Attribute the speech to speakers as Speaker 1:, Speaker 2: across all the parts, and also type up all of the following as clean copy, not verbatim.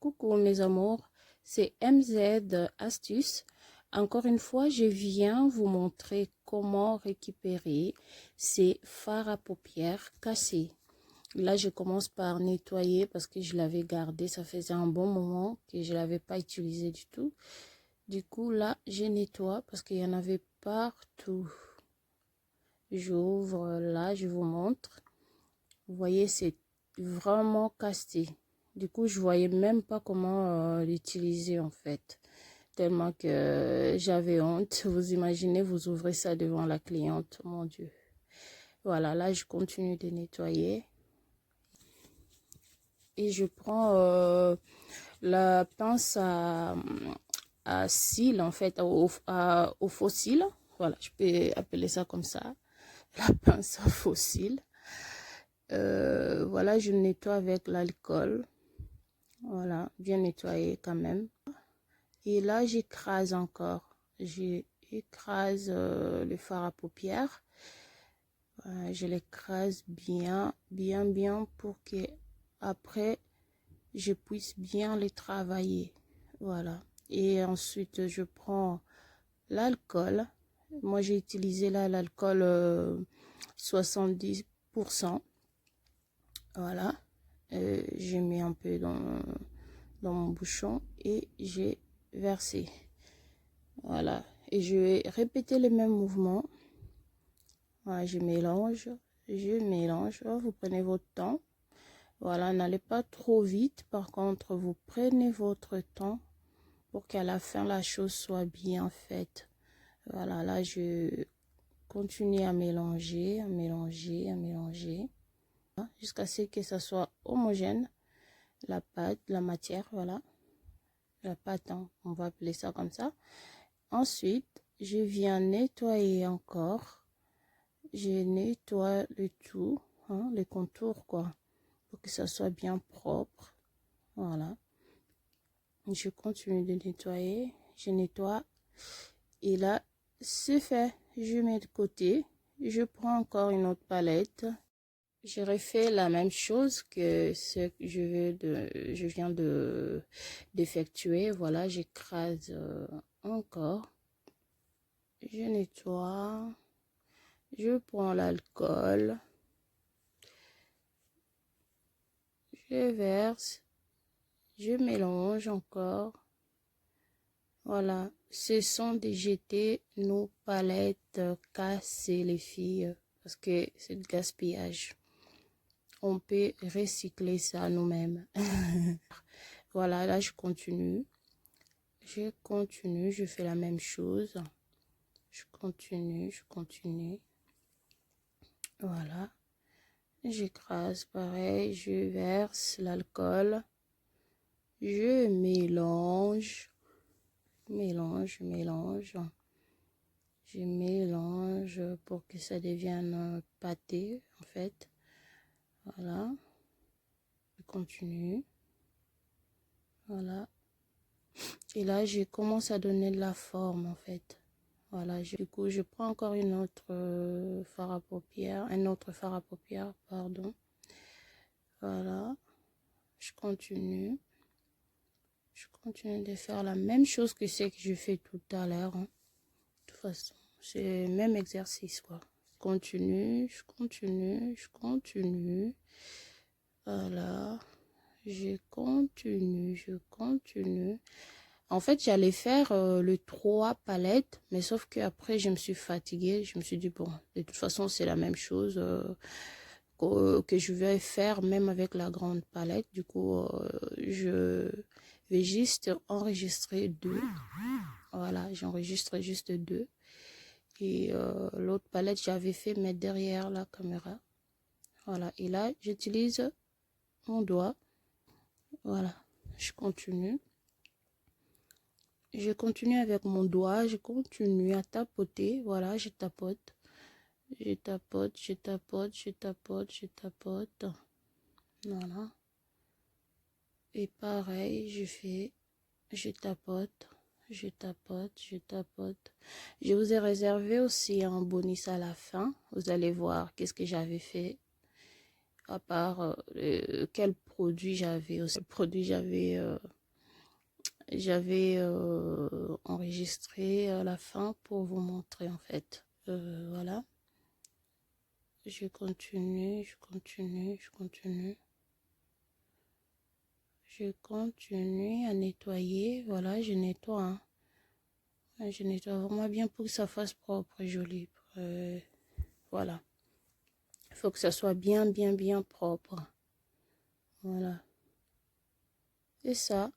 Speaker 1: Coucou mes amours, c'est MZ Astuces. Encore une fois, je viens vous montrer comment récupérer ces fards à paupières cassés. Là, je commence par nettoyer parce que je l'avais gardé. Ça faisait un bon moment que je ne l'avais pas utilisé du tout. Du coup, là, je nettoie parce qu'il y en avait partout. J'ouvre là, je vous montre. Vous voyez, c'est vraiment cassé. Du coup, je voyais même pas comment l'utiliser en fait. Tellement que j'avais honte. Vous imaginez, vous ouvrez ça devant la cliente. Mon Dieu. Voilà, là, je continue de nettoyer. Et je prends la pince à cils, en fait, au faux cils. Voilà, je peux appeler ça comme ça. La pince à faux cils. Voilà, je nettoie avec l'alcool. Voilà, bien nettoyé quand même. Et là, j'écrase encore. J'écrase le fard à paupières. Voilà, je l'écrase bien pour que après je puisse bien les travailler. Voilà. Et ensuite, je prends l'alcool. Moi, j'ai utilisé là l'alcool 70%. Voilà. J'ai mis un peu dans mon bouchon et j'ai versé. Voilà. Et je vais répéter le même mouvement. Voilà, je mélange. Oh, vous prenez votre temps. Voilà, n'allez pas trop vite. Par contre, vous prenez votre temps pour qu'à la fin, la chose soit bien faite. Voilà, là, je continue à mélanger, jusqu'à ce que ça soit homogène. La pâte, la matière, voilà. La pâte, hein, on va appeler ça comme ça. Ensuite, je viens nettoyer encore. Je nettoie le tout, hein, les contours, quoi, pour que ça soit bien propre. Voilà. Je continue de nettoyer. Je nettoie. Et là, c'est fait. Je mets de côté. Je prends encore une autre palette. Je refais la même chose que ce que je viens d'effectuer. Voilà, j'écrase encore. Je nettoie. Je prends l'alcool. Je verse. Je mélange encore. Voilà, ce sont des jetés nos palettes cassées les filles parce que c'est du gaspillage. On peut recycler ça nous-mêmes. Voilà, là je continue. Je fais la même chose. Je continue. Voilà. J'écrase pareil, je verse l'alcool. Je mélange. Je mélange pour que ça devienne pâté en fait. Voilà. Je continue. Voilà. Et là, je commence à donner de la forme en fait. Voilà. Du coup, je prends encore une autre fard à paupières. Un autre fard à paupières, pardon. Voilà. Je continue. Je continue de faire la même chose que ce que je fais tout à l'heure. Hein. De toute façon, c'est le même exercice quoi. Je continue. Voilà. Je continue. En fait, j'allais faire le 3 palettes, mais sauf que après je me suis fatiguée. Je me suis dit, bon, de toute façon, c'est la même chose que je vais faire même avec la grande palette. Du coup, je vais juste enregistrer 2. Voilà, j'enregistre juste 2. Et l'autre palette, j'avais fait mettre derrière la caméra. Voilà, et là, j'utilise mon doigt. Voilà, je continue avec mon doigt. Je continue à tapoter. Voilà, je tapote. Voilà. Et pareil, je tapote. Je vous ai réservé aussi un bonus à la fin. Vous allez voir qu'est-ce que j'avais fait. à part quel produit j'avais aussi. Le produit j'avais enregistré à la fin pour vous montrer en fait. Voilà. Je continue, je continue, je continue. Je continue à nettoyer. Voilà, je nettoie. Hein. Je nettoie vraiment bien pour que ça fasse propre et joli. Voilà. Il faut que ça soit bien, bien, bien propre. Voilà. Et ça,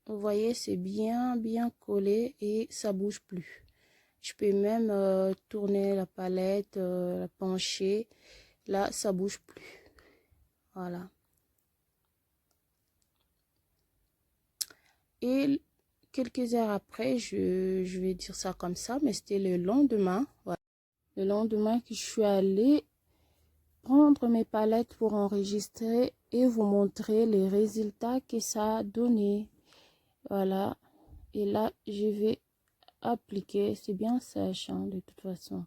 Speaker 1: vous voyez, c'est bien, bien collé et ça bouge plus. Je peux même tourner la palette, la pencher. Là, ça bouge plus. Voilà. Et quelques heures après, je vais dire ça comme ça, mais c'était le lendemain. Voilà. Le lendemain que je suis allée prendre mes palettes pour enregistrer et vous montrer les résultats que ça a donné. Voilà. Et là, je vais appliquer. C'est bien sèche, hein, de toute façon.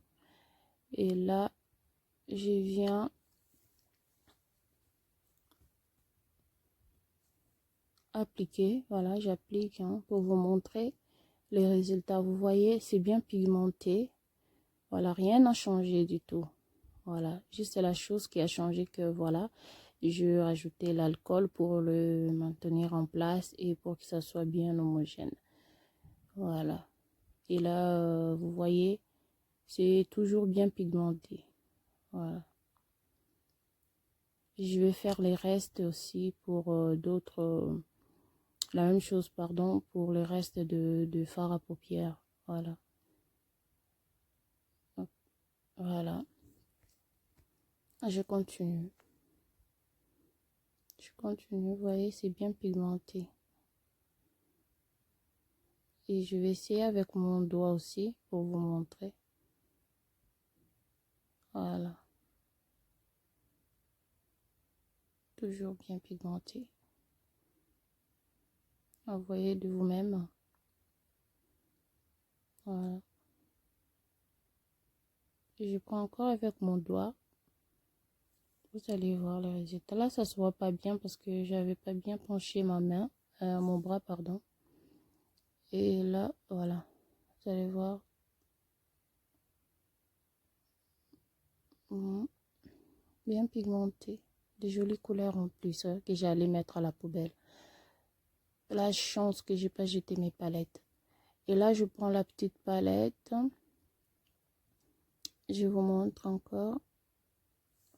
Speaker 1: Et là, je viens appliquer. Voilà, j'applique hein, pour vous montrer les résultats. Vous voyez, c'est bien pigmenté. Voilà, rien n'a changé du tout. Voilà, juste la chose qui a changé que voilà, je rajoutais l'alcool pour le maintenir en place et pour que ça soit bien homogène. Voilà. Et là, vous voyez, c'est toujours bien pigmenté. Voilà. Je vais faire les restes aussi pour d'autres... la même chose, pardon, pour le reste de fard à paupières. Voilà. Voilà. Je continue. Je continue. Vous voyez, c'est bien pigmenté. Et je vais essayer avec mon doigt aussi pour vous montrer. Voilà. Toujours bien pigmenté. Vous voyez de vous-même. Voilà. Et je prends encore avec mon doigt. Vous allez voir le résultat. Là, ça se voit pas bien parce que j'avais pas bien penché ma main, mon bras, pardon. Et là, voilà. Vous allez voir. Bien pigmenté. De jolies couleurs en plus hein, que j'allais mettre à la poubelle. La chance que j'ai pas jeté mes palettes. Et là, je prends la petite palette. Je vous montre encore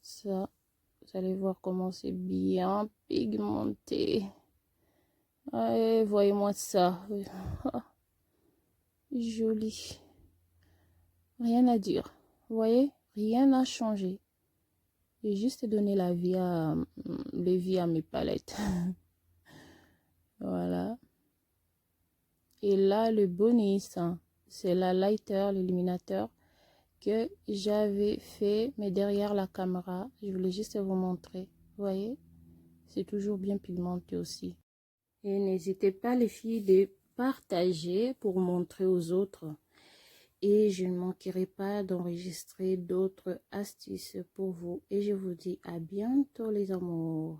Speaker 1: ça. Vous allez voir comment c'est bien pigmenté. Allez, voyez-moi ça. Joli. Rien à dire. Vous voyez, rien n'a changé. J'ai juste donné la vie à mes palettes. Voilà. Et là, le bonus, hein, c'est la lighter, l'illuminateur que j'avais fait, mais derrière la caméra. Je voulais juste vous montrer. Vous voyez, c'est toujours bien pigmenté aussi. Et n'hésitez pas, les filles, de partager pour montrer aux autres. Et je ne manquerai pas d'enregistrer d'autres astuces pour vous. Et je vous dis à bientôt, les amours.